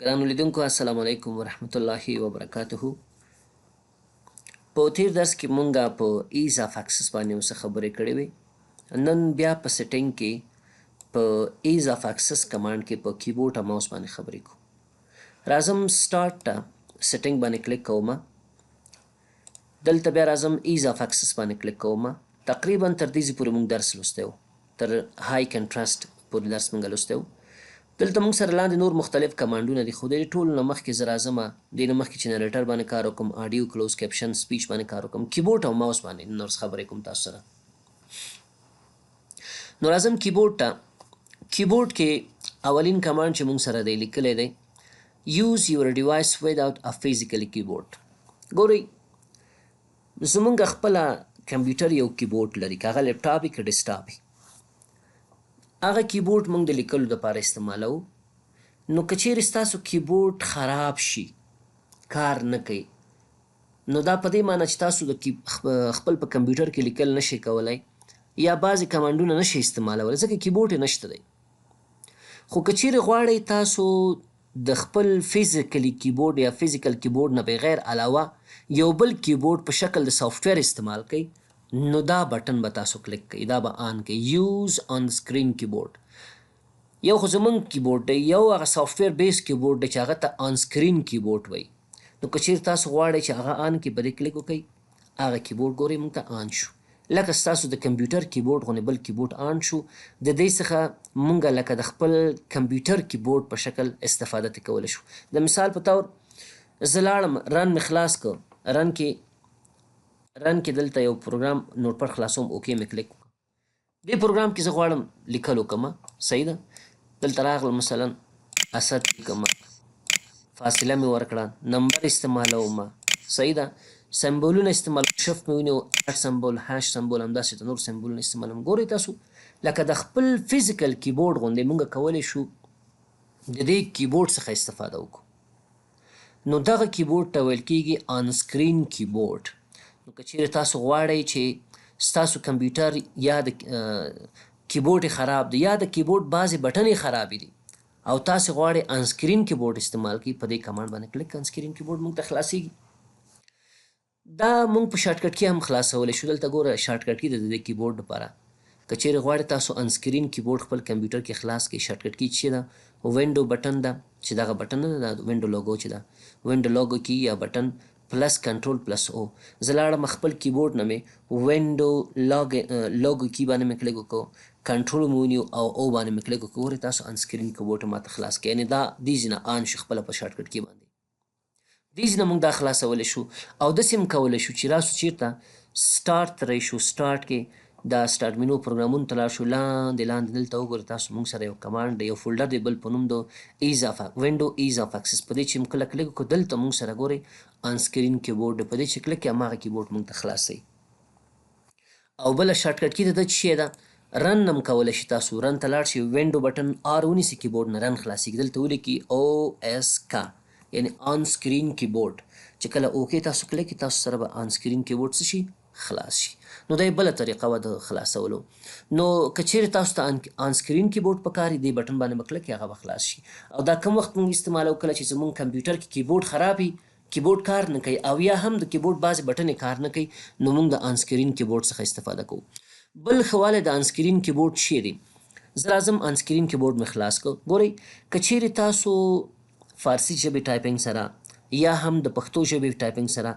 ګرانو لیدونکو السلام علیکم ورحمت الله وبرکاته. په تیر درس کې مونږه په ایز اف اکسس باندې اوس خبرې کړې وې. نن بیا په سیټینګ کې په ایز اف اکسس کمانډ کې په کیبورډ او ماوس باندې خبرې کوو. راځم سٹارټ ته سیټینګ باندې کلیک کوم. دلته بیا راځم ایز اف اکسس باندې کلیک کوم. تقریبا تر دې پورې مونږ درس لوستی و، تر های کنټراسټ پورې درس مونږ لوستی و. دلته موږ سره لاندې نور مختلف کمانډونه دي، خو د دې ټولو نه مخکې زه راځم دې نه مخکې چې نریټر باندې کار وکړم، آډیو کلوز کیپشن سپیچ باندې کار وکړم، کیبورډ او ماوس باندې نور خبرې کوم تاسو سره. نو راځم کیبورډ ته. کیبورډ کې اولین کمانډ چې موږ سره دی لیکلی دی use your device without a physical keyboard. ګورئ زمونږ خپله کمپیوټر یو کیبورډ لري، که هغه لیپټاپ وي که ډیسکټاپ وي. هغه کیبورډ موږ د لیکلو دپاره استعمالوو. نو که چیرې ستاسو کیبورډ خراب شي، کار نه کوي، نو دا په دې معنی چې تاسو د خپل په کمپیوټر کې لیکل نشئ کولی یا بعضې کمانډونه نشئ استعمالولی ځکه کیبورډ یې نشته دی. خو که چیرې غواړئ تاسو د خپل فزیکلي کیبورډ یا فزیکل کیبورډ نه بغیر علاوه یو بل کیبورډ په شکل د سافټویر استعمال کوئ، نو دا بټن به تاسو کلیک کوئ، دا به آن کوئ، یوز آن سکرین کیبورډ. یو خو زمونږ کیبورډ دی، یو هغه سافټویر بیس کیبورډ دی چې هغه ته آن سکرین کیبورډ وایي. نو که چیرې تاسو غواړئ چې هغه آن کړئ، په دې کلیک وکئ، هغه کیبورډ ګورئ موږ ته آن شو. لکه ستاسو د کمپیوټر کیبورډ غوندې بل کیبورډ آن شو. د دې څخه موږ لکه د خپل کمپیوټر کیبورډ په شکل استفاده ترې کولی شو. د مثال په طور زه لاړم، رن مې خلاص کړ، رن کې دلته یو پروګرام نوټ پډ خلاصوم، اوکې مې کلیک وکړ. دې پروګرام کې زه غواړم لیکل وکړم، صحیح ده. دلته راغلم مثلا اسد لیکم، فاصله مې ورکړه، نمبر استعمالوم، صحیح ده. سمبولونه استعمالوم، شفت مې ونیو، اټ سمبول، هاش سمبول، همداسې د نور سمبولونه استعمالوم. ګورئ تاسو لکه د خپل فزیکل کیبورډ غوندې موږ کولی شو د دې کیبورډ څخه استفاده وکړو. نو دغه کیبورډ ته ویل کیږي آن سکرین کیبورډ. نو که چیرې تاسو غواړئ چې ستاسو کمپیوټر یا د کیبورډ خراب دی یا د کیبورډ بعضې بټنې خرابې دي او تاسو غواړئ آن سکرین کیبورډ استعمال کړئ، په دې کمانډ باندې کلیک آن سکرین کیبورډ موږ ته خلاصیږي. دا موږ په شارټکټ کې هم خلاصولی شو. دلته ګوره شارټکټ کې د دې کیبورډ لپاره که چیرې غواړئ تاسو آن سکرین کیبورډ خپل کمپیوټر کې خلاص کړئ، شارټکټ کې چې ده وینډو بټن ده، چې دغه بټن نه ده، وینډو لوګو چې ده، وینډو لوګو کی یا بټن پلس کنټرول پلس او. زه لاړم خپل کیبورډ نه مې وینډو لوګو کی باندې مې کلیک وکړو، کنټرول مې ونیو او او باندې مې کلیک وکړو. ګورئ تاسو آن سکرین کیبورډ ماته خلاص کړئ، یعنې دا دې ځای نه آن شو خپله په شارټکټ کې باندې. دې ځای نه موږ دا خلاصولی شو. او داسې هم کولی شو چې راسو چېرته سټارټ ته راشو، سټارټ کې دا سټارټ مینو پروګرامونو ته لاړ شو، لاندې دلته وګورئ تاسو موږ سره یو کمانډ دی، یو فولډر دی بل په نوم د ایز اف وینډو ایز اف اکسس. په دې چې موږ کله کلیک وکړو دلته موږ سره ګورئ آن سکرین کیبورډ دی، په دې چې کلیک کړئ هماغه کیبورډ موږ ته خلاصوي. او بله شارټکټ کې د ده چې ده رن هم کولی شي، تاسو رن ته لاړ شئ، وینډو بټن آر ونیسئ، کیبورډ نه رن خلاصېږي. دلته ولیکي او اس کا، یعنی آن سکرین کیبورډ. چې کله اوکې تاسو کلیک کړئ تاسو سره به آن سکرین کیبورډ څه شي، خلاص شي. نو دا یې بله طریقه وه د خلاصولو. نو که چیرې تاسو ته آن سکرین کیبورډ پکار وي، دې بټن باندې به کلیک کړئ، هغه به خلاص شي. او دا کم وخت موږ استعمالوو کله چې زموږ کمپیوټر کې کیبورډ خراب وي، کیبورډ کار نه کوي او یا هم د کیبورډ بعضې بټنې کار نه کوي، نو موږ د آن سکرین کیبورډ څخه استفاده کوو. بل ښه والی د آن سکرین کیبورډ شی دی. زه راځم آن سکرین کیبورډ مې خلاص کړ. ګورئ که چیرې تاسو فارسي ژبې ټایپنګ سره یا هم د پښتو ژبې ټایپنګ سره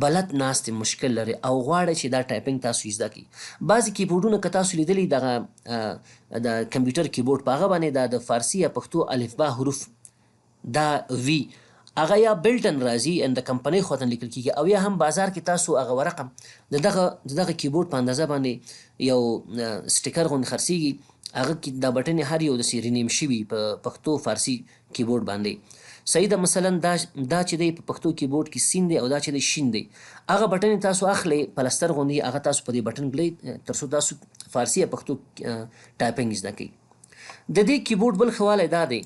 بلد ناست مشکل لري او غواړئ چې دا ټایپنګ تاسو زده کړئ، بعضې کیبورډونه که تاسو لیدلي دغه د کمپیوټر کیبورډ په هغه باندې دا د فارسي یا پښتو الفبا حروف دا وي هغه یا بلټن راځي ان د کمپنۍ خوا ته لیکل کېږي او یا هم بازار کې تاسو هغه ورقه د دغه کیبورډ په اندازه باندې یو سټیکر غوندې خرڅېږي، هغه کې دا بټنې هر یو داسې رینیم شوي په پښتو فارسي کیبورډ باندې، صحیح ده. مثلا دا چې دی په پښتو کیبورډ کې سین دی او دا چې دی شین دی، هغه بټنې تاسو اخلئ پلستر غوندې، هغه تاسو په دې بټن کړئ تر څو تاسو فارسي یا پښتو ټایپنګ زده کړئ. د دې کیبورډ بل ښه والی دا دی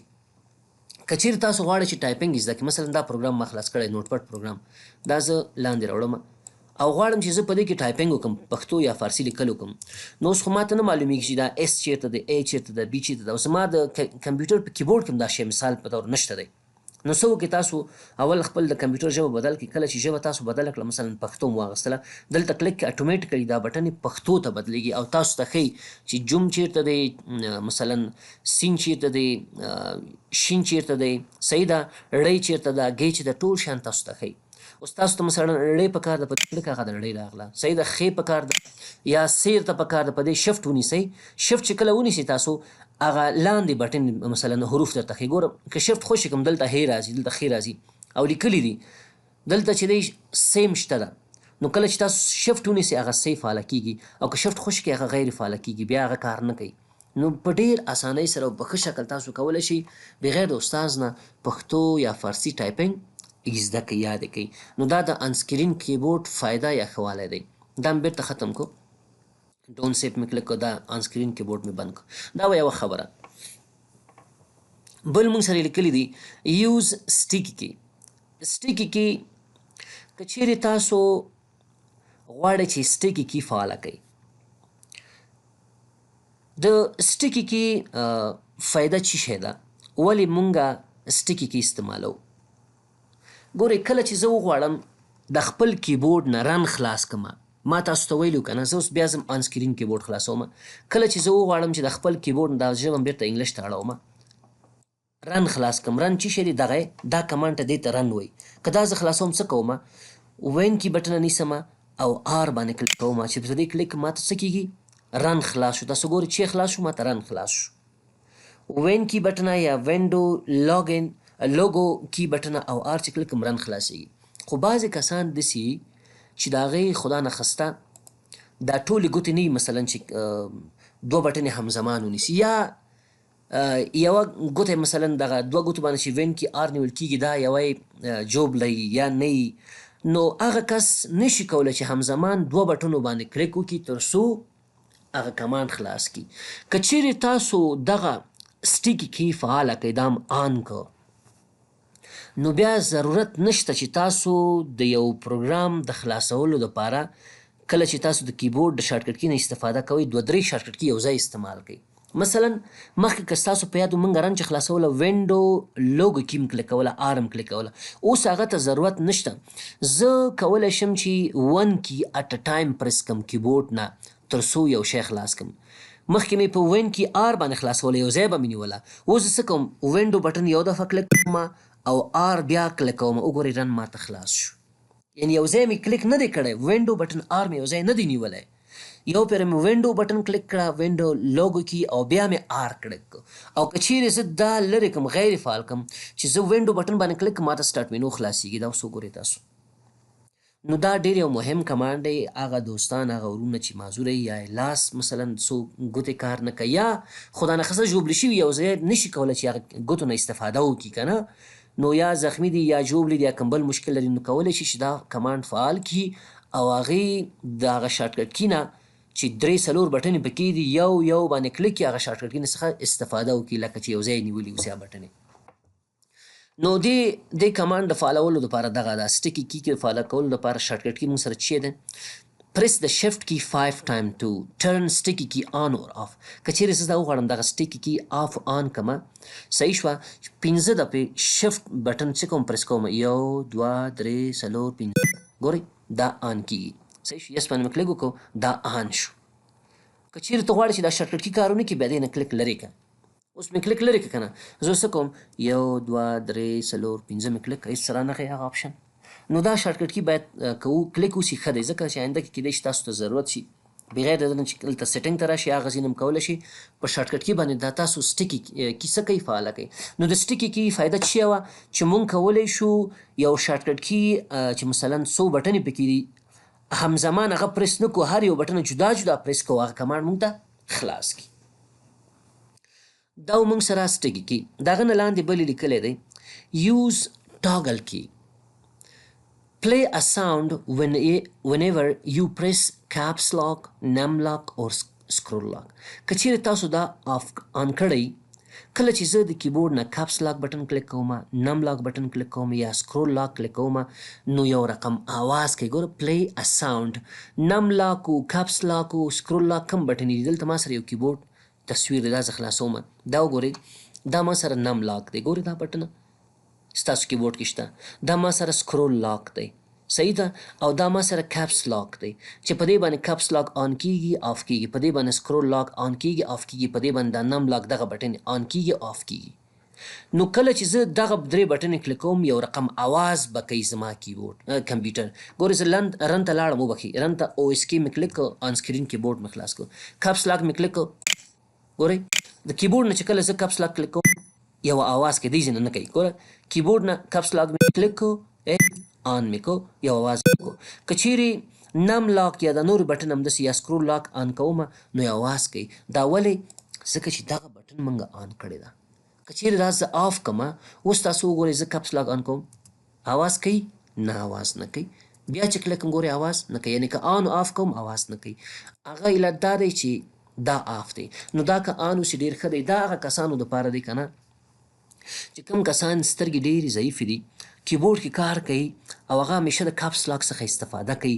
که چیرې تاسو غواړئ چې ټایپنګ زده کړئ، مثلا دا پروګرام ما خلاص کړی نوټ پډ پروګرام، دا زه لاندې راوړم او غواړم چې زه په دې کې ټایپنګ وکړم، پښتو یا فارسي لیکل وکړم. نو اوس خو ماته نه معلومیږي چې دا اس چیرته دی، ای چیرته ده، بي چیرته ده. او زما د کمپیوټر په کیبورډ کې هم دا شی مثال په طور نشته دی. نو څه وکړئ تاسو اول خپل د کمپیوټر ژبه بدل کړئ. کله چې ژبه تاسو بدله کړه مثلا پښتو مو واخیستله دلته کلیک کړئ اتومیټیکلی دا بټن پښتو ته بدلیږي او تاسو ته ښیي چې جوم چیرته دی، مثلا سین چیرته دی، شین چیرته دی، صحیح ده، ړی چیرته ده، ګی چې د ټول شیان تاسو ته ښیي. اوس تاسو ته مثلا ړی په کار ده په کلیک هغه د ړی راغله، صحیح ده، ښې په کار ده یا سیر ته په کار ده په دې شفټ ونیسئ. شفټ چې کله ونیسئ تاسو هغه لاندې بټن مثلا حروف درته ښیي. ګوره که شفټ خوشي کوم دلته هې راځي، دلته ښې راځي او لیکلي دي دلته چې دی سیم شته ده. نو کله چې تاسو شفټ ونیسئ هغه سی فعاله کېږي او که شفټ خوشي کړئ هغه غیر فعاله کېږي، بیا هغه کار نه کوي. نو په ډېر اسانۍ سره او په ښه شکل تاسو کولی شئ بغیر د استاز نه پښتو یا فارسي ټایپنګ زده کړئ، یاد یې کړئ. نو دا د انسکرین کیبورډ فایده یا ښه والی دی. دا مې بېرته ختم کو، ډون سیپ مې کلک کړ، دا انسکرین کیبورډ مې بند کړ. دا به یوه خبره. بل مونږ سره لیکلی دی یوز سټیکي کی. سټیکي کی که چیرې تاسو غواړئ چې سټیکي کی فعاله کړئ، د سټیکي کی فایده څه شی ده، ولې مونږه سټیکي کی استعمالو. ګورئ کله چې زه وغواړم د خپل کیبورډ نه رن خلاص کړم، ما تاسو ته ویلي که نه زه اوس بیا ځم انسکرین کیبورډ خلاصوم. کله چې زه وغواړم چې د خپل کیبورډ دا ژبه بېرته انګلیش ته اړوم رن خلاص کړم، رن څه شی دی دغه دا کمانډ ته دې ته رن وایي. که دا زه خلاصوم څه کوم، وین کی بټنه نیسم او آر باندې کلیک کوم، چې په دې کلیک ما ته څه کېږي رن خلاص شو. تاسو ګورئ چې خلاص شو ما ته رن خلاص شو. وین کی بټنه یا وینډو لاګین لوګو کی بټنه او آر چې کلیک کوم رن خلاصېږي. خو بعضې کسان داسې چې د هغې خدا نخسته دا ټولې ګوتې نه وي مثلا چې دوه بټنې همزمان ونیسي یا یوه ګوته مثلا دغه دوه ګوتو باندې چې وین کې آر نیول کېږي دا یوه جوبلی یا نه وي، نو هغه کس نشي کولی چې همزمان دوه بټنو باندې کلیک وکړي تر څو هغه کمانډ خلاص کړي. که چیرې تاسو دغه سټیکي کی فعاله کړئ دا هم آن کړ، نو بیا ضرورت نشته چې تاسو د یو پروګرام د خلاصولو دپاره کله چې تاسو د کیبورډ د شارټکټ کی نه استفاده کوئ دوه درې شارټکټ کی یو ځای استعمال کړئ. مثلا مخکې که ستاسو په یادو موږ رن چې خلاصوله وینډو لوګو کی م کلیک کوله، آر م کلیک کوله، اوس هغه ته ضرورت نشته. زه کولی شم چې ون کی اټ ا ټایم پرس کم کیبورډ نه تر څو یو شی خلاص کم. مخکې مې په وین کی آر باندې خلاصوله یو ځای به مې نیوله، اوس زه څه کوم وینډو بټن یو دفعه کلیک کوم او آر بیا کلیک کوم، وګورئ رن ماته خلاص شو. یعنې یو ځای مې کلیک نه دی کړی، وینډو بټن آر مې یو ځای نه دی نیولی، یو پیر مې وینډو بټن کلیک کړه وینډو لوګو کی او بیا مې آر کلیک کړ. او که چیرې زه دا لرې کړم غیر فعال کړم چې زه وینډو بټن باندې کلیک کړم ماته سټارټ مینو خلاصېږي. دا اوس وګورئ تاسو. نو دا ډېر یو مهم کمانډ دی. هغه دوستان هغه ورونه چې معذوره یا لاس مثلا څو ګوتې کار نه کوي یا خدا نخواسته ژوبلې شوي یو ځای نشي کولی چې هغه ګوتو نه استفاده وکړي که نه، نو یا زخمي دي یا ژوبلې دي یا کوم بل مشکل لري، نو کولی شي چې دا کمانډ فعال کړي او هغې د هغه شارټکټ کی نه چې درې څلور بټنې پکې دي یو یو باندې کلیک کړي هغه شارټکټ کی څخه استفاده وکړي لکه چې یو ځای نیولي اوس یا بټنې. نو دې کمانډ د فالولو دپاره دغه ده سټیکي کی کې فالو کولو دپاره شارټکټ کی موږ سره چې ده پریس د شفټ کی 5 ټایم ټو ټرن سټیکي کی آن اور آف. که چیرې زه دا وغواړم دغه سټیکي کی آف آن کړمه صحیح شوه، 15 دفعې شفټ بټن څه کوم پریس کوم، یو دوه درې څلور 15، ګورئ دا آن کېږي صحیح شو. یس باندې مې کلیک وکړو دا آن شو. که چیرې ته غواړې چې دا شارټکټ کی کار ونه کړي بیا دې نه کلیک لرې کړه. اوس مې کلیک لرې کړه که نه، زه څه کوم یو دوه درې څلور 15 مې کلیک کړه، هېڅ څه رانغی هغه آپشن. نو دا شارټکټ کی باید که کلیک وسي ښه دی، ځکه چې آینده کې کیدای شي تاسو ته ضرورت شي بغیر د نه چې دلته سیټنګ ته راشي هغه ځینې هم کولی شي په شارټکټ کی باندې دا تاسو سټیکي کی څه کوي فعاله کوي. نو د سټیکي کی فایده څه وه چې مونږ کولی شو یو شارټکټ کی چې مثلا څو بټنې پکې دي همزمان هغه پریس نه کړو، هر یو بټن جدا جدا پریس کوو، هغه کمانډ مونږ ته خلاص کړي. دا موږ سره سټیکي کی. دغه نه لاندې بلې لیکلی دی یوز ټاګل کی. Play a sound whenever you press caps lock, num lock or scroll lock. که چیرې تاسو دا آن کړئ کله چې زه د کیبورډ نه کاپس لاک بټن کلیک کوم، نم لاک بټن کلیک کوم یا سکرول لاک کلیک کوم نو یو رقم آواز کوي. ګوره پلی ا ساوند، نم لاک و کاپس لاک و سکرول لاک کم بټن دي. دلته ما سره یو کیبورډ تصویر دی دا زه خلاصوم. دا وګورئ دا ما سره نم لاک دی، ګورئ دا بټنه ستاسو کیبورډ کې شته. دا ما سره سکرول لاک دی، صحیح ده. او دا ما سره کپس لاک دی چې په دې باندې کپس لاک آن کیږي آف کیږي، په دې باندې سکرول لاک آن کیږي آف کیږي، په دې باندې دا نم لاک دغه بټن آن کیږي آف کیږي. نو کله چې زه دغه درې بټنې کلیک کوم یو رقم आवाज به کوي زما کیبورډ کمپیوټر. ګورئ زه رن ته لاړم، وبخښئ، رن ته او اس کې مې کلیک کړ، آن سکرین کیبورډ مې خلاص کړ، کپس لاک مې کلیک کړ. ګورئ د کیبورډ نه چې کله زه کپس لاک کلیک کوم یو आवाज کوي، دی ځینې نه کوي. ګوره کیبورډ نه کپس لاک مې کلیک کړ، آن مې کو، یو आवाज کو. که چیرې نم لاک یا د نورو بټن همداسې یا سکرول لاک آن کوم نو یو आवाज کوي. دا ولې؟ ځکه چې دغه بټن موږ آن کړې ده. که چیرې دا زه آف کړمه، اوس تاسو وګورئ زه کپس لاک آن کوم، आवाज کوي؟ نه आवाज نه کوي. بیا چې کله کوم ګورئ आवाज نه کوي، یعنې که آن آف کوم आवाज نه کوي. هغه علت دا دی چې دا آف دی. نو دا که آن اوسي ډېر ښه دی. دا هغه کسانو دپاره دی که نه چې کوم کسان سترګې ډېرې ضعیفې دي، کیبورډ کې کار کوي او هغه همیشه د کپس لاک څخه استفاده کوي.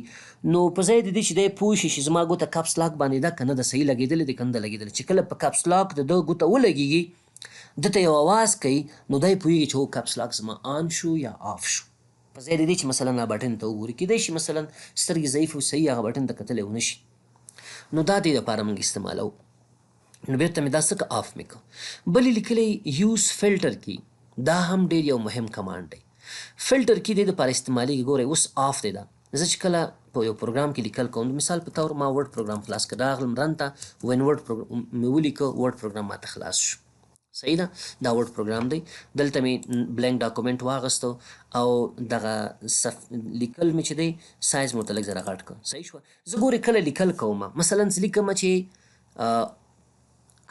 نو په ځای د دې چې دی پوه شي چې زما ګوته کپس لاک باندې ده که نه ده، صحیح لګېدلې ده که نه ده لګېدلې، چې کله په کپس لاک د ده ګوته ولګېږي دته یو आवाज کوي، نو دی پوهېږي چې هو کپس لاک زما آن شو یا آف شو. په ځای د دې چې مثلا هغه بټن ته وګوري، کیدای شي مثلا سترګې ضعیف او صحیح هغه بټن ته کتلی ونه شي. نو دا دې دپاره موږ استعمالوو. نو بیرته مې دا څه که آف مې کړه. بلې لیکلی یوز فلټر کی، دا هم ډېر یو مهم کمانډ دی. فلټر کی دې دپاره استعمالیږي. ګورئ اوس آف دی دا. زه چې کله په یو پروګرام کې لیکل کوم، مثال په طور ما ورډ پروګرام خلاص کړ، راغلم رن ته، وین ورډ مې ولیکه، ورډ پروګرام ماته خلاص شو. صحیح ده، دا ورډ پروګرام دی. دلته مې بلینک ډاکومنټ واغستو او دغه لیکل مې چې دی سایز مې ورته لږ ذره غټ کړ، صحیح شوه. زه ګورې کله لیکل کوم، مثلا زه لیکم چې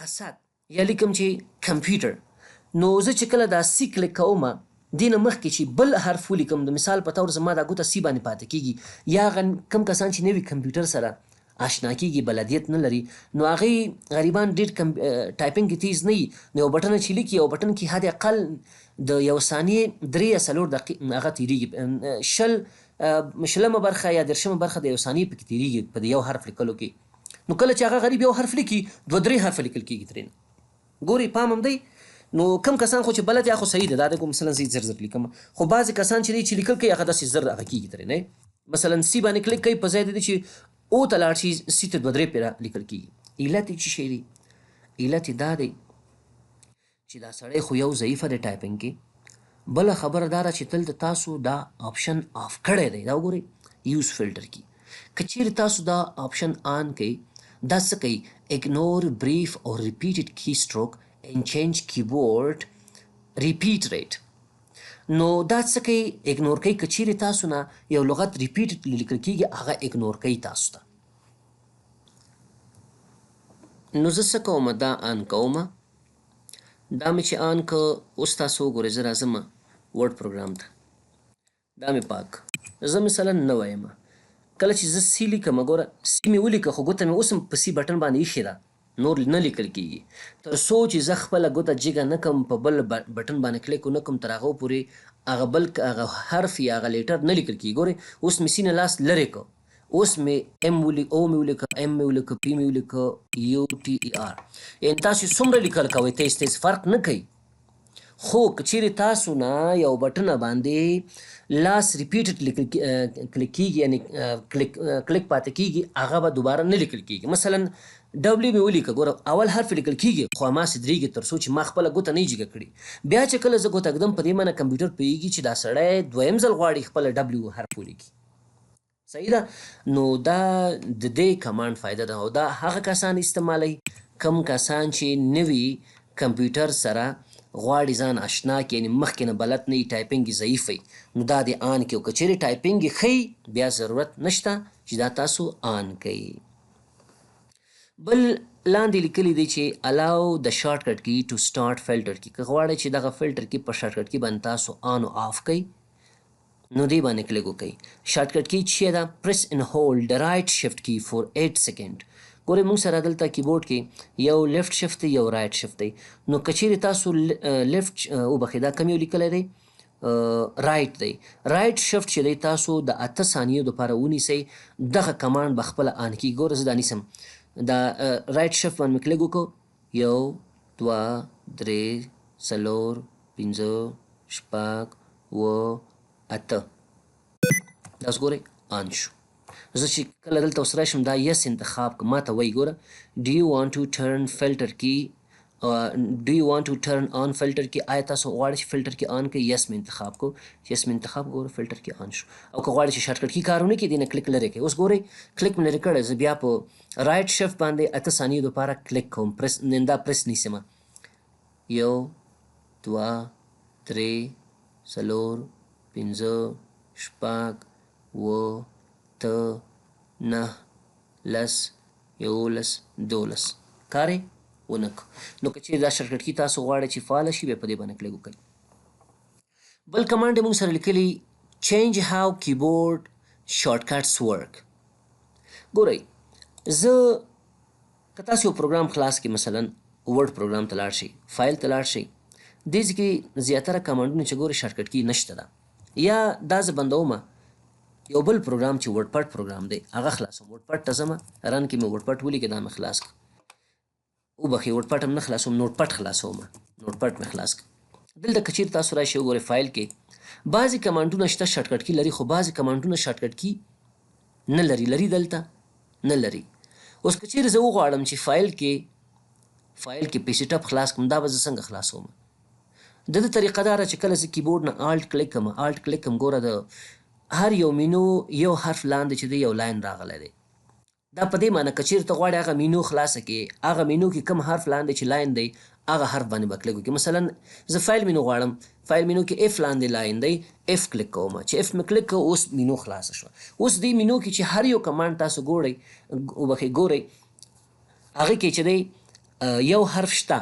اسد یا لیکم چې کمپیوټر، نو زه چې کله دا سی کلیک کوم دې نه مخکې چې بل حرف ولیکم، د مثال په طور زما دا ګوته سی باندې پاتې کېږي، یا کم کسان چې نوي کمپیوټر سره آشنا کېږي، بلدیت نه لري، نو هغې غریبان ډېر ټایپنګ کې تیز نه وي، نو یو بټن چې لیکي، یو بټن کې حد اقل د یو ثانیې 3 یا 4 دقیقې هغه تېرېږي، شلمه برخه یا 10مه برخه د یو ثانیې پکې تېرېږي په د یو حرف لیکلو کې. نو کله چې هغه غریب یو حرف لیکي 2-3 حرفه لیکل کېږي ترېنه. ګورئ پام هم دی. نو کم کسان خو چې بلد یا خو صحیح ده، دا د مثلا زه زر لیکم، خو بعضې کسان چې دی چې لیکل کوي هغه داسې زر هغه کېږي ترېنه. مثلا سی باندې کلیک کوي، په ځای د دې چې او ته لاړ شي سی ته 2-3 پیره لیکل کېږي. علت یې څه شی دی؟ علت یې دا دی چې دا سړی خو یو ضعیفه دی ټایپنګ کې. بله خبره دا ده چې دلته تاسو دا آپشن آف کړی دی. دا وګورئ یوز فلټر کی، که چیرې تاسو دا آپشن آن کوي، دا څه کوي؟ اګنور بریف اور ریپیټډ کی سټروک and change keyboard repeat rate. نو دا څه کوي؟ اګنور کوي. که چیرې تاسو نه یو لغت ریپیټ لیکل کېږي هغه اګنور کوي تاسو ته. نو زه څه کوم؟ دا آن کوم. دا مې چې آن که، اوس تاسو وګورئ زه راځم ورډ پروګرام ته، دا مې پاک، زه مثلا نوی یم، کله چې زه سی لیکم، ګوره سی مې ولیکه خو ګوته مې اوس هم په سی بټن باندې ایښې ده، نور نه لیکل کېږي. تر څو چې زه خپله ګوته جګه نه کړم، په بل بټن باندې کلیک ونه کړم، تر هغه پورې هغه بل هغه حرف یا هغه لیټر نه لیکل کېږي. ګورئ اوس مې سی نه لاس لرې کړ، اوس مې ام او مې ولیکه، ام مې ولیکه، پی مې ولیکه، یو ټي ای آر. یعنې تاسو څومره لیکل کوئ تیز تیز فرق نه کوي. خو که چیرې تاسو نه یو بټنه باندې لاس ریپیټډ کلیک کېږي، یعنې کلیک پاتې کېږي، هغه به دوباره نه لیکل کېږي. مثلا ډبلیو مې ولیکه، ګوره اول حرف لیکل کېږي خو هماسې درېږي تر څو چې ما خپله ګوته نه جګه کړي. بیا چې کله زه ګوته ږدم، په دې معنی کمپیوټر پوهېږي چې دا سړی دویم ځل غواړي خپله ډبلیو حرف ولیکي. صحیح ده. نو دا د دې کمانډ فایده ده، او دا هغه کسان استعمالوي کم کسان چې نوي کمپیوټر سره غواړي ځان آشنا کړي، یعنې مخکې نه بلد نه وي، ټایپنګ یې ضعیف وي، نو دا دې آن کړي. او که چیرې ټایپنګ یې ښه، بیا ضرورت نشته چې دا تاسو آن کوئ. بل لاندې لیکلی دی چې الاو د شارټ کټ کی ټو سټارټ فلټر کی. که غواړئ چې دغه فلټر کی په شارټ کټ کی باندې تاسو آن او آف کوئ، نو دې باندې کلیک وکړئ. شارټ کټ کی چې دا پریس ان هولډ د رایټ شفټ کی فور 8 سیکنډ. ګورئ موږ سره دلته کیبورډ کې یو لیفټ شفت دی، یو رایټ شفت دی. نو که چیرې تاسو لیفټ وبخښئ، دا کوم یو لیکلی دی؟ رایټ دی. رایټ شفت چې دی تاسو د 8 ثانیو دپاره ونیسئ، دغه کمانډ به خپله آن کېږي. ګوره زه دا نیسم، دا رایټ شفت باندې مې کلیک وکړو، 1 2 3 4 5 شپږ اوه اته. دا اوس ګورئ آن شو. زه چې کله دلته اوس راشم دا یس انتخاب کړم ما ته وایي ګوره do you want to turn filter key do you want to turn on filter key آیا تاسو غواړئ چې فلټر کې آن کړئ یس مې انتخاب کړو یس مې انتخاب ګوره فلټر کې آن شو او که غواړئ چې شارټکټ کې کار ونه کړي دې نه کلیک لرې کړئ. اوس ګورئ کلیک مې لرې کړی زه بیا په رایټ شفټ باندې 8 ثانیو دپاره کلیک کوم پرس دا پرس نیسمه 1 2 3 4 5 6 اوه اته 9 10 11 12 کار یې ونه کړو. نو که چیرې دا شارټکټ کي تاسو غواړئ چې فعاله شي بیا په دې باندې کلیک وکړئ. بل کمانډ یې موږ سره لیکلي change how keyboard shortcuts work. ګورئ زه که تاسو یو پروګرام خلاص کړئ مثلا ورډ پروګرام ته لاړ شئ فایل ته لاړ شئ دې ځای کې زیاتره کمانډونه چې ګورئ شارټکټ کي نشته ده یا دا زه بندومه یو بل پروګرام چې ورډ پټ پروګرام دی هغه خلاصوم ورډ پټ ته ځمه رن کې مې ورډ پټ ولیکې دا مې خلاص کړ وبخښئ ورډ پټ هم نه خلاصوم نوټ پټ خلاصومه نوټ پټ مې خلاص کړ. دلته که چیرې تاسو راشئ وګورئ فایل کې بعضې کمانډونه شته شارټکټ کي لري خو بعضې کمانډونه شارټکټ کي نه لري لري دلته نه لري. اوس که چیرې زه وغواړم چې فایل کې پیسي ټپ خلاص کړم دا به زه څنګه خلاصوم د ده طریقه دا ده چې کله زه کیبورډ نه آلټ کلیک کړم آلټ کلیک کړم ګوره د هر یو مینو یو حرف لاندې چې دی یو لاین راغلی دی دا په دې معنی که چیرې ته غواړې هغه مینو خلاصه کړې هغه مینو کې کوم حرف لاندې چې لاین دی هغه حرف باندې به کلیک وکړې مثلا زه فایل مینو غواړم فایل مینو کې اف لاندې لاین دی اف کلیک کوم چې اف مې کلیک کوم اوس مینو خلاصه شوه. اوس دې مینو کې چې هر یو کمانډ تاسو ګورئ هغې کې چې دی یو حرف شته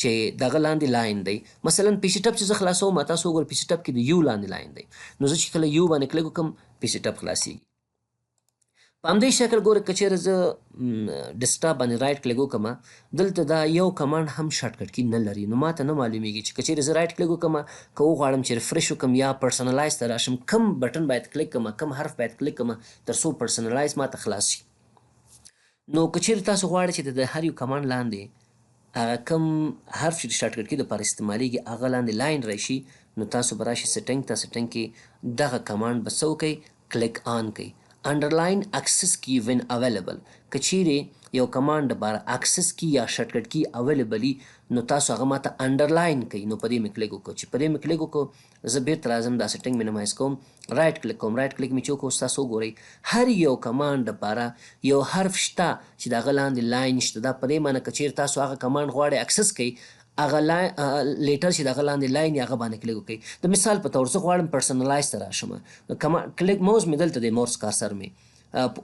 چې دغه لاندې لاین دی مثلا پیسي ټپ چې زه خلاصوم تاسو وګورئ پیسي ټپ کې د یو لاندې لاین دی نو زه چې کله یو باندې کلیک وکړم پیسي ټپ خلاصیږي. په همدې شکل ګوره که چیرې زه ډیسکټاپ باندې رایټ کلیک وکړم دلته دا یو کمانډ هم شارټکټ کي نه لري نو ماته نه معلومیږي چې که چیرې زه رایټ کلیک وکړم که وغواړم چې ریفرش وکړم یا پرسنلایز ته راشم کم بټن باید کلیک کړم کم حرف باید کلیک کړم تر څو پرسنلایز ماته خلاص شي. نو که چیرې تاسو غواړئ چې د هر یو کمانډ لاندې هغه کم حرف چې د شارټکټ کي دپاره استعمالیږي هغه لاندې لاین راشي نو تاسو به راشئ سیټنګ ته سیټنګ کې دغه کمانډ به څه وکئ کلیک آن کئ underline access key when available. که چیرې یو کمانډ دپاره access key یا شارټکټ کي اویلیبل وي نو تاسو هغه ماته انډرلاین کئ نو په دې مې کلیک وکړو چې په دې مې کلیک وکړو زه بیرته راځم دا سیټنګ مینیمایز کوم رایټ کلیک کوم رایټ کلیک مې چې وکړو تاسو وګورئ هر یو کمانډ دپاره یو حرف شته چې د هغه لاندې لاین شته دا په دې معنی که چیرې تاسو هغه کمانډ غواړئ اکسس کئ هغه لیټر چې دغه لاندې لاین یې هغه باندې کلیک وکړئ. د مثال په تور زه غواړم پرسنلایز ته راشم کلیک موز مې دلته دی مورس کارسر مې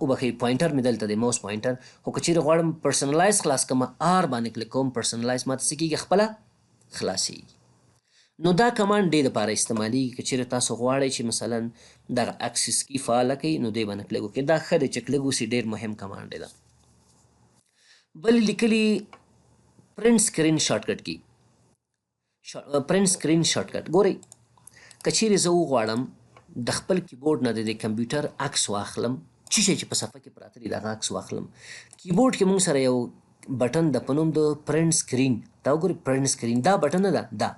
وبخښئ پوینټر مې دلته دی موس پوینټر خو که چیرې غواړم پرسنلایز خلاص کړم آر باندې کلیک کوم پرسنلایز ماته څه کېږي خپله خلاصیږي. نو دا کمانډ دې دپاره استعمالیږي که چیرې تاسو غواړئ چې مثلا دغه اکسس کي فعاله کړئ نو دې باندې کلیک وکړئ دا ښه دی چې کلیک وسي ډېر مهم کمانډ دی دا. بل لیکلي پرنټ سکرین شارټکټ کی پرنټ سکرین شارټکټ ګورئ که چیرې زه وغواړم د خپل کیبورډ نه د کمپیوټر عکس واخلم څه شی چې په صفحه کې پراته دي دغه عکس واخلم کیبورډ کې موږ سره یو بټن د په نوم د پرنټ سکرین دا وګورئ پرنټ سکرین دا بټن نه ده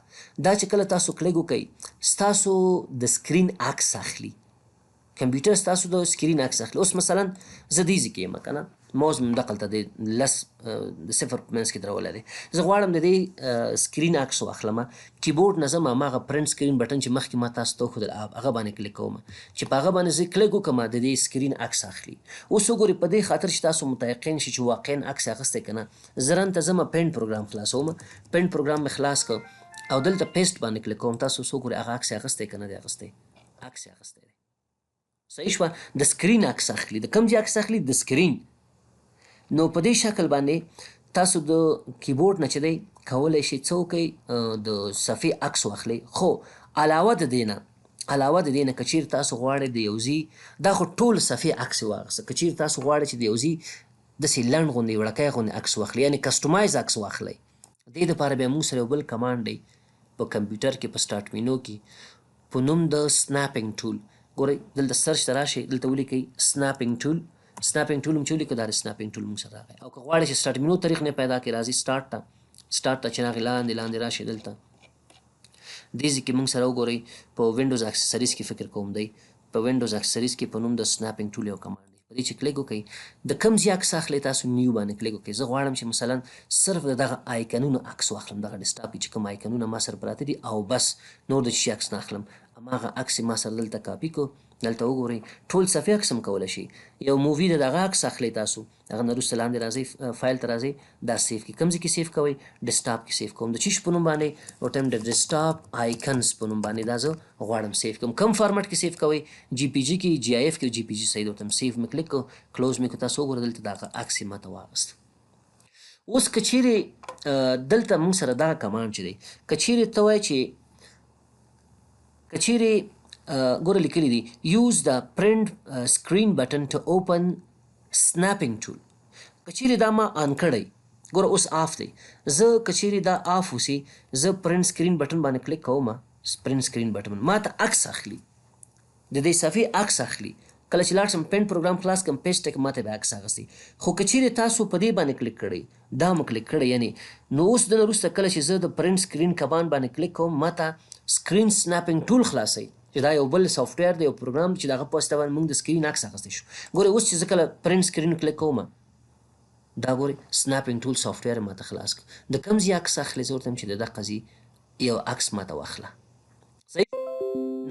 دا چې کله تاسو کلیک وکئ ستاسو د سکرین عکس اخلي کمپیوټر ستاسو د سکرین عکس اخلي. اوس مثلا زه دې ځای کې یم که نه موز مې دقلته د لس د صفر په منځ کې درولی دی زه غواړم د دې سکرین عکس واخلم کیبورډ نه ځم هماغه پرنټ سکرین بټن چې مخکې ما تاسو ته وښودل هغه باندې کلیک کوم چې په هغه باندې زه کلیک وکړم د دې سکرین عکس اخلي. اوس وګورئ په دې خاطر چې تاسو متیقن شئ چې واقعا عکس اخیستی که نه زه رن ته ځم پینټ پروګرام خلاصوم پینټ پروګرام مې خلاص کړ او دلته پیسټ باندې کلیک کوم تاسو اوس وګورئ هغه عکس اخیستی که نه دی اخیستی عکس اخیستی دی صحیح شوه د سکرین عکس اخلي د کوم ځای عکس اخلي د سکرین. نو په دې شکل باندې تاسو د کیبورډ نه چې دی کولی شئ څه وکئ د صفحې عکس واخلئ خو علاوه د دې نه که چیرې تاسو غواړئ د یو ځي دا خو ټول صفحې عکس یې واخیسته که چیرې تاسو غواړئ چې د یو ځي داسې لنډ غوندې وړکی غوندې عکس واخلئ یعنې کسټمایز عکس واخلئ دې دپاره بیا موږ سره یو بل کمانډ دی په کمپیوټر کې په سټارټ مینو کې په نوم د سناپینګ ټول ګورئ دلته سرچ ته راشئ دلته ولیکئ سناپینګ ټول سناپینګ ټول هم چې ولیکو دا د سناپینګ ټول موږ سره راغی او که غواړئ چې سټارټ مینو طریق نه پیدا کړئ راځئ سټارټ ته چې راغی لاندې راشئ دلته دې ځای کې موږ سره وګورئ په وینډوز اکسسریز کې فکر کوم دی په وینډوز اکسسریز کې په نوم د سناپینګ ټول یو کمانډ دی په دې چې کلیک وکړئ د کوم ځای عکس اخلئ تاسو نیو باندې کلیک وکړئ زه غواړم چې مثلا صرف د دغه آیکنونو عکس واخلم دغه ډیسکټاپ کې چې کوم آیکنونه ما سره پراته دي او بس نور د شي عکس نه اخلم هماغه عکس ما سره دلته کاپي کو دلته وګورئ ټول صفحې عکس هم کولی شي یو مووي د دغه عکس اخلئ تاسو هغه نه وروسته لاندې راځئ فایل ته راځئ دا سیف کې کوم ځای کې سیف کوئ ډیسکټاپ کې سیف کوم د چیش په نوم باندې او ټایم د ډیسکټاپ آیکنز په نوم باندې دا زه غواړم سیف کوم کم فارمټ کې سیف کوئ جی پی جي کې جی آی اف کې جی پی جي صحیح ده ورته سیف مې کلیک کړو کلوز مې کړو تاسو وګورئ دلته دغه عکس یې ماته واغست اوس که چیرې دلته موږ سره دغه کمانډ چې دی که چیرې ته وایې چې که چیرې ګوره لیکلی دي یوز د پرنټ سکرین بټن ټو اوپن سناپینګ ټول که چیرې دا ما آن کړی ګوره اوس آف دی زه که چیرې دا آف اوسي زه پرنټ سکرین بټن باندې کلیک کوم پرنټ سکرین بټن ما ته عکس اخلي د دې صفحې عکس اخلي کله چې لاړ شم پینټ پروګرام خلاص کړم پیسټ کړم ماته به عکس اخیستی خو که چیرې تاسو په دې باندې کلیک کړئ دا مو کلیک کړی یعنې نو اوس دنه وروسته کله چې زه د پرنټ سکرین کمان باندې کلیک کوم ماته سکرین سناپینګ ټول خلاصوي چې دا یو بل سافټویر دی یو پروګرام چې دغه په واسطه باندې موږ د سکرین عکس اخیستی شو ګورئ اوس چې زه کله پرنټ سکرین کلیک کوم دا ګورئ سناپینګ ټول سافټویر ماته خلاص کړ د کوم ځای عکس اخلي زه ورته وایم چې د دغه ځای یو عکس ماته واخله صحیح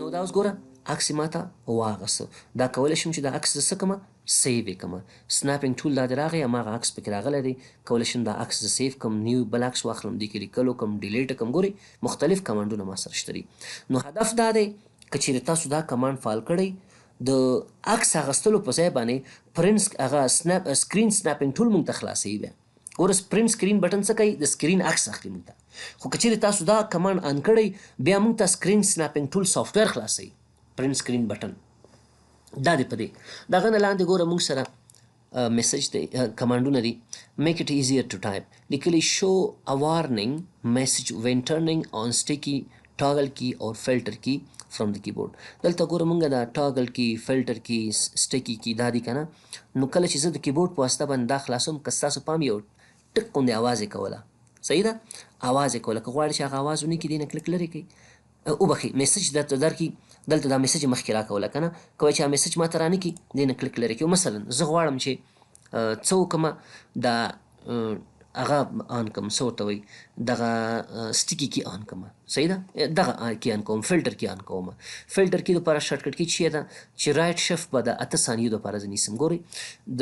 نو دا اوس ګوره عکس یې ماته واغسته دا کولی شم چې دا عکس زه څه کړمه سیو یې کړمه سناپینګ ټول دا دې راغی هماغه عکس پکې راغلی دی کولی شم دا عکس زه سیو کړم نیو بل عکس واخلم دې کې لیکلو کړم ډیلیټ کړم ګورئ مختلف کمانډونه ما سره شته دي نو هدف دا دی که چیرې تاسو دا کمانډ فعال کړئ د عکس اخیستلو په ځای باندې پرنټ هغه سکرین سناپینګ ټول موږ ته خلاصوي بیا ګوره پرنټ سکرین بټن څه کوي د سکرین عکس اخلي موږ ته خو که چیرې تاسو دا کمانډ آن کړئ بیا موږ ته سکرین سناپینګ ټول سافټویر خلاصوي پرنټ سکرین بټن دا دی په دې دغه نه لاندې ګوره موږ سره میسج دی کمانډونه دي میک اټ ایزیر ټو ټایپ لیکلی شو ا وارننګ میسج وین ټرننګ آن سټیکی ټاگل کی اور فلټر کی فرام د کیبورډ دلته ګوره مونږ دا ټاگل کی فلټر کی سټیکی کی دا دي که نه نو کله چې زه د کیبورډ په واسطه باندې دا خلاصوم که ستاسو پام یو ټک غوندې اواز یې کوله صحیح ده اواز یې کوله که غواړئ چې هغه اواز ونه کړي دې نه کلک لرې کوئ وبخښئ میسج درته درکړي دلته دا میسج یې مخکې راکوله که نه که وایي چې هغه میسج ماته رانه کړي دې نه کلک لرې کوي مثلا زه غواړم چې څه وکړمه دا هغه آن کوم څه ورته وایي دغه سټیکي کې آن کوم صحیح ده دغه کې آن کوم فلټر کې آن کوم فلټر کې دپاره شارټکټ کې چې ده چې رایټ شفت به د 8 ثانیو دپاره زه نیسم ګورئ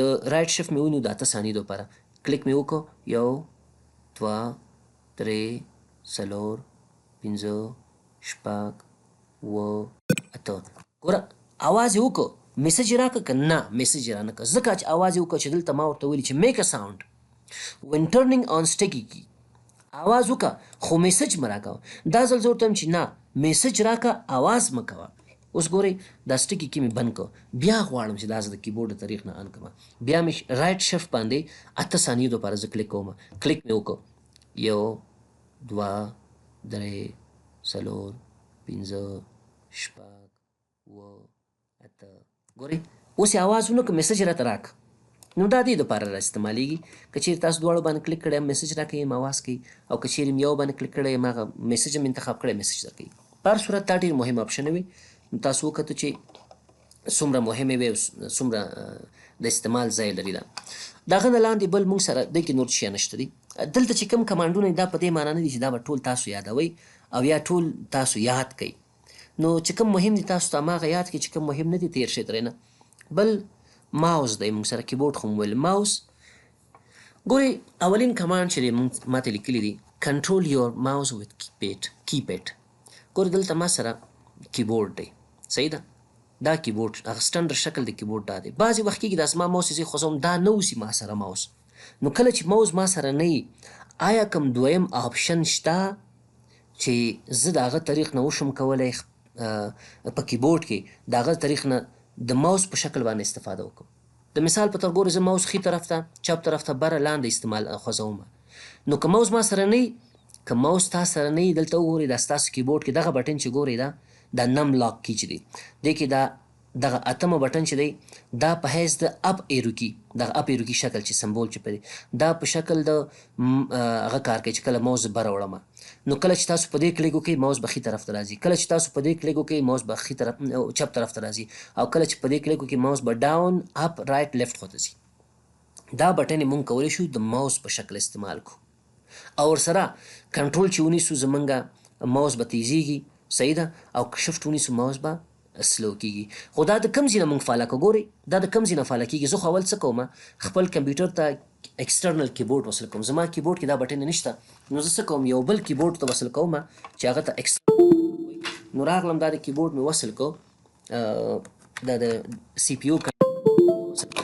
د رایټ شفت مې ونیو د 8 ثانیو دپاره کلیک مې وکړو 1 2 3 4 5 6 8 ګوره اواز یې وکړو میسج یې راکړه که نه میسج یې رانه کړه ځکه چې اواز یې وکړه چې دلته ما ورته ویلي چې میک ا ساوند when turning on sticky key आवाज وکړه خو میسج مه راکوه دا ځل زه ورته وایم چې نه میسج راکړه آواز مه کوه اوس ګورئ دا سټیکي کې مې بند کړه بیا غواړم چې دا زه د کیبورډ د طریق نه آن کړم بیا مې رایټ شفت باندې 8 ثانیو دپاره زه کلیک کوم کلیک مې وکړو 1 2 3 4 5 6 7 ګورئ اوس یې آواز ونه کړه میسج راته راکړه نو دا دې دپاره را استعمالیږي که چیرې تاسو دواړو باندې کلیک کړی میسج راکوي یم آواز کوي او که چیرې م یو باندې کلیک کړی یم هغه میسج هم انتخاب کړی میسج درکوي په هر صورت دا ډېر مهم اپشن وي تاسو وکتو چې څومره مهمې وي او څومره د استعمال ځای لري دا دغه نه لاندې بل موږ سره دې کې نور شیان نشته دي دلته چې کوم کمانډونه دا په دې معنا نه دي چې دا به ټول تاسو یادوئ او یا ټول تاسو یاد کوئ نو چې کوم مهم دي تاسو ته هماغه یاد کړئ چې کوم مهم نه دي تېر شئ ترې نه بل ماوس دی موږ سره کیبورډ خو مو ویل ماوس ګورئ اولین کمانډ چې دی موږ ماته لیکلي دي کنټرول یور ماوس وت کیپیډ ګورئ دلته ما سره کیبورډ دی صحیح ده دا کیبورډ هغه سټنډرډ شکل د کیبورډ دا دی بعضې وخت کېږي داسې ما ماوس یې خوځوم دا نه اوسي ما سره ماوس نو کله چې ماوس ما سره نه وي آیا کوم دویم آپشن شته چې زه د هغه طریق نه وشم کولی په کیبورډ کې د هغه طریق نه د ماوس په شکل باندې استفاده وکړم د مثال په توګه ګورئ زه ماوس ښي طرف ته چپ طرف ته بره لاندې استعمال خوځوم نو که ماوس ما سره نه وي که ماوس تا سره نه وي دلته وګورئ دا ستاسو کیبورډ کې دغه بټن چې ګورئ دا نم لاک کی چې دی دې کې دا دغه اتمه بټن چې دی دا په حیث د اپ ایرو کی دغه اپ ایرو کی شکل چې سمبول چې پرې دا په شکل د هغه کار کوي چې کله ماوس بره وړم نو کله چې تاسو په دې کلیک وکړئ ماوس به ښي طرف ته راځي، کله چې تاسو په دې کلیک وکړئ ماوس به ښي طرف چپ طرف ته راځي، او کله چې په دې کلیک وکړئ ماوس به ډاون اپ رایټ لیفټ خواته ځي. دا بټن مونږ کولی شو د ماوس په شکل استعمال کو او ورسره کنټرول چې ونیسو زمونږ ماوس به تیزیږي صحیح ده او که شفټ ونیسو ماوس به سلو کیږي. خو دا د کوم ځای نه مونږ فعاله کړو ګورئ دا د کوم ځای نه فعاله کیږي. زه خو اول څه کوم خپل کمپیوټر ته ایکسټرنل کیبورډ وصل کوم. زما کیبورډ کې دا بټن نشته نو زه څه کوم یو بل کیبورډ ته وصل کوم چې هغه ته ایکسټرنل نو راغلم دا د کیبورډ مې وصل کو دا د سی پی یو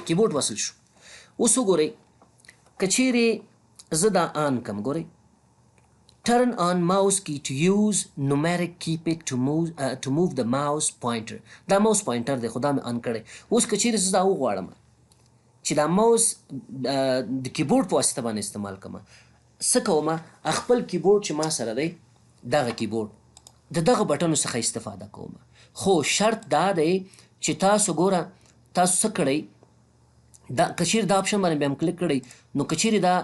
کیبورډ وصل شو. اوس وګورئ که چیرې زه دا آن کم ګورئ turn on mouse key to use numeric keypad to move the mouse pointer. دا mouse pointer دی خو دا مې آن کړی. اوس که چیرې زه دا وغواړم چې دا ماوس د کیبورډ په واسطه باندې استعمال کړم څه کوم خپل کیبورډ چې ما سره دی دغه کیبورډ د دغه بټنو څخه استفاده کوم. خو شرط دا دی چې تاسو ګوره تاسو څه کړئ دا که چیرې دا آپشن باندې بیا هم کلیک کړئ نو که چیرې دا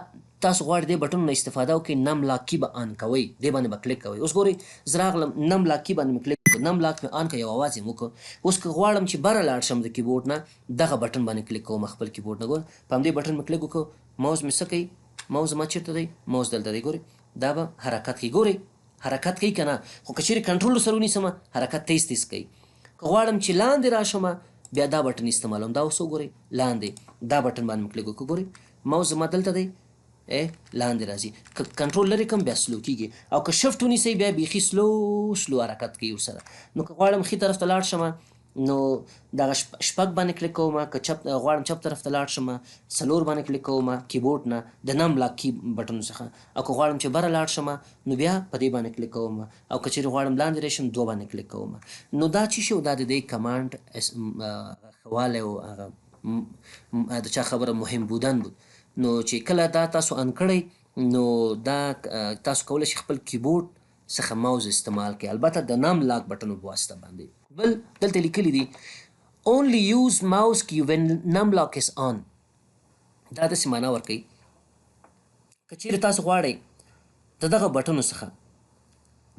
تاسو غواړئ دې بټنو نه استفاده وکړئ نم لاک کی به آن کوئ دې باندې به کلیک کوئ. اوس ګورئ زه راغلم نم لاک کی باندې مې کلیک کړ نم لاک مې آن کړ یو اواز یې وکړ. اوس که غواړم چې بره لاړ شم د کیبورډ نه دغه بټن باندې کلیک کوم خپل کیبورډ نه ګوره په همدې بټن مې کلیک وکړ ماوس مې څه کوي ماوس زما چېرته دی ماوس دلته دی ګورئ دا به حرکت کوي ګورئ حرکت کوي که نه خو که چیرې کنټرول سره ونیسم حرکت تیز تیز کوي. که غواړم چې لاندې راشم بیا دا بټن استعمالوم دا اوس وګورئ لاندې دا بټن باندې مې کلیک وکړ ګورئ ماوس زما دلته دی لاندې راځي که کنټرول لري کوم بیا سلو کیږي او که شفټ ونیسئ بیا بیخي سلو حرکت کوي ورسره. نو که غواړم ښي طرف ته لاړ شم نو دغه شپږ باندې کلیک کوم که غواړم چپ طرف ته لاړ شم څلور باندې کلیک کوم کیبورډ نه د نم لاک کی بټنو څخه او که غواړم چې بره لاړ شم نو بیا په دې باندې کلیک کوم او که چیرې غواړم لاندې راشم دوه باندې کلیک کوم. نو دا چې شو دا د دې کمانډ خواله او هغه د چا خبره مهم بودن بود نو چې کله دا تاسو ان کړئ نو دا تاسو کولی شئ خپل کیبورډ څخه ماوس استعمال کړئ البته د نام لاک بټنو په واسطه باندې. بل دلته لیکلی دي only use mouse key when num lock is on. دا داسې معنا ورکوي که چیرې تاسو غواړئ د دغه بټنو څخه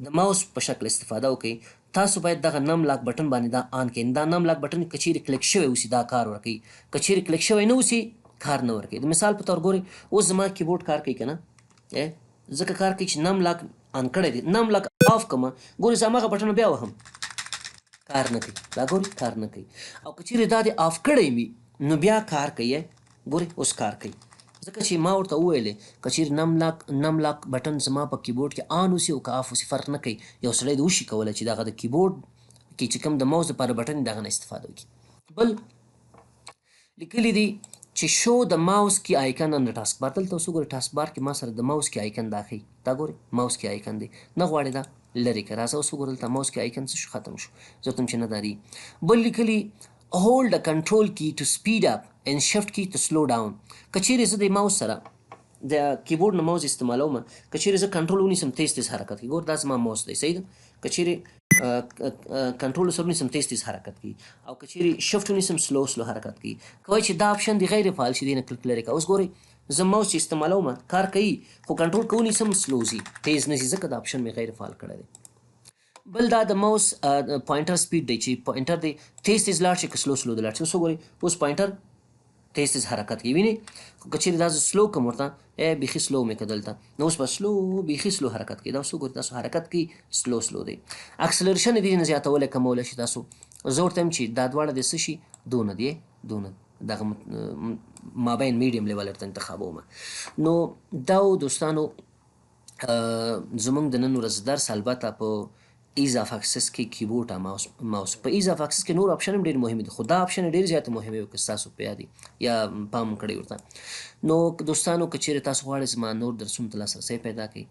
د ماوس په شکل استفاده وکړئ تاسو باید دغه نم لاک بټن باندې دا آن کړئ. دا نم لاک بټن که چیرې کلیک شوی اوسي دا کار ورکوي که چیرې کلیک شوی نه اوسي کار نه ورکوي. د مثال په تور ګورئ اوس زما کیبورډ کار کوي که نه ځکه کار کوي چې نم لاک آن کړی دی نم لاک آف کړم ګورئ زه هماغه بټن بیا وهم کار نه کوي دا ګورئ کار نه کوي او که چیرې دا د آف کړی وي نو بیا کار کوي ګورئ اوس کار کوي ځکه چې ما ورته وویلې که چیرې نم لاک بټن زما په کیبورډ کې آن اوسي او که آف اوسي فرق نه کوي یو سړی د وشي کولی چې دغه د کیبورډ کې چې کوم د ماوس دپاره بټن دغه نه استفاده وکړي. بل لیکلی دي چې شو د ماوس کی آیکن ان ټاسک بار دلته اوس وګورئ ټاسک بار کې ما سره د ماوس کی آیکن دا ښیي دا ګورئ ماوس کی آیکن دی نه غواړئ دا لرې کړه راځه اوس وګورئ دلته ماوس کی آیکن څه شو ختم شو زه ته چې نه دا دی. بل لیکلي hold a control key to speed up and shift key to slow down. که چیرې زه د ماوس سره د کیبورډ نه ماوس استعمالوم که چیرې زه کنټرول ونیسم تیز تیز حرکت کوي ګور دا زما ماوس دی صحیح ده که چیرې کنټرول سره ونیسم تیز تیز حرکت کوي او که چیرې شفټ ونیسم سلو حرکت کوي. کوی چې دا آپشن دی غیر فعال شي دی نه کلیک لرې کوه. اوس ګورئ زه ماوس چې استعمالوم کار کوي خو کنټرول که ونیسم سلو ځي تیز نه ځي ځکه دا آپشن مې غیر فعال کړی دی. بل دا د ماوس پوینټر سپیډ دی چې پوینټر دی تیز تیز لاړ شي که سلو د لاړ شي. اوس وګورئ اوس پوینټر تیز تیز حرکت کوي وینئ خو که چیرې دا زه سلو کړم ورته بیخي سلو مې که دلته نو اوس به سلو بیخي سلو حرکت کوي دا اوس وګورئ تاسو حرکت کوي سلو دی. اکسلریشن یې دې نه زیاتولی کمولی شي تاسو زه ورته یم چې دا دواړه د څه شي دونه دی دونه دغه مابین میډیم لیول ورته انتخابوم. نو دا دوستانو زموږ د نن ورځ درس البته په ایز اف اکسس کې کیبورډ او ماوس په ایز اف اکسس کې نور آپشن هم ډېر مهم دي خو دا آپشن ډېر زیات مهم وي که ستاسو په یاد یا پام کړی ورته. نو دوستانو که چیرې تاسو غواړئ زما نور درسونو ته لاسرسی پیدا کړئ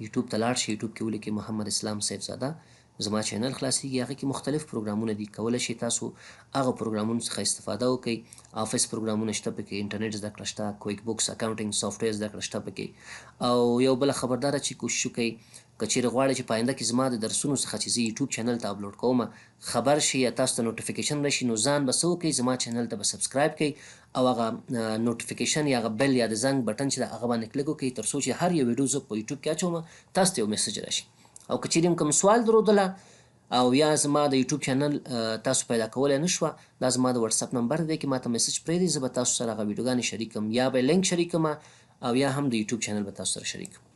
یوټیوب ته لاړ شئ یوټیوب کې ولیکئ محمد اسلام صیفزاده زما چینل خلاصیږي هغه کې مختلف پروګرامونه دي کولی شئ تاسو هغه پروګرامونو څخه استفاده وکړئ. آفس پروګرامونه شته پکې انټرنیټ زده کړه شته کویک بوکس اکاونټینګ سافټویر زده کړه شته پکې او یو بله خبرداره چې کوشش وکړئ که چیرې غواړئ چې په آینده کې زما د درسونو څخه چې زه یوټیوب چینل ته اپلوډ کوم خبر شي یا تاسو ته نوټیفیکیشن راشي، نو ځان به څه وکړئ، زما چینل ته به سبسکرایب کړئ او هغه نوټیفیکیشن یا هغه بیل یا د زنګ بټن چې د هغه باندې کلیک وکړئ تر څو چې هر یو ویډیو زه په یوټیوب کې اچوم تاسو ته یو میسج راشي. او که چیرې هم کوم سوال درلودله او یا زما د یوټیوب چینل تاسو پیدا کولی نه شوه، دا زما د واتساپ نمبر دی کې ماته میسج پرېږدئ، زه به تاسو سره هغه ویډیوګانې شریک کړم یا به لینک شریک کړم او یا هم د یوټیوب چینل به تاسو سره شریک کړم.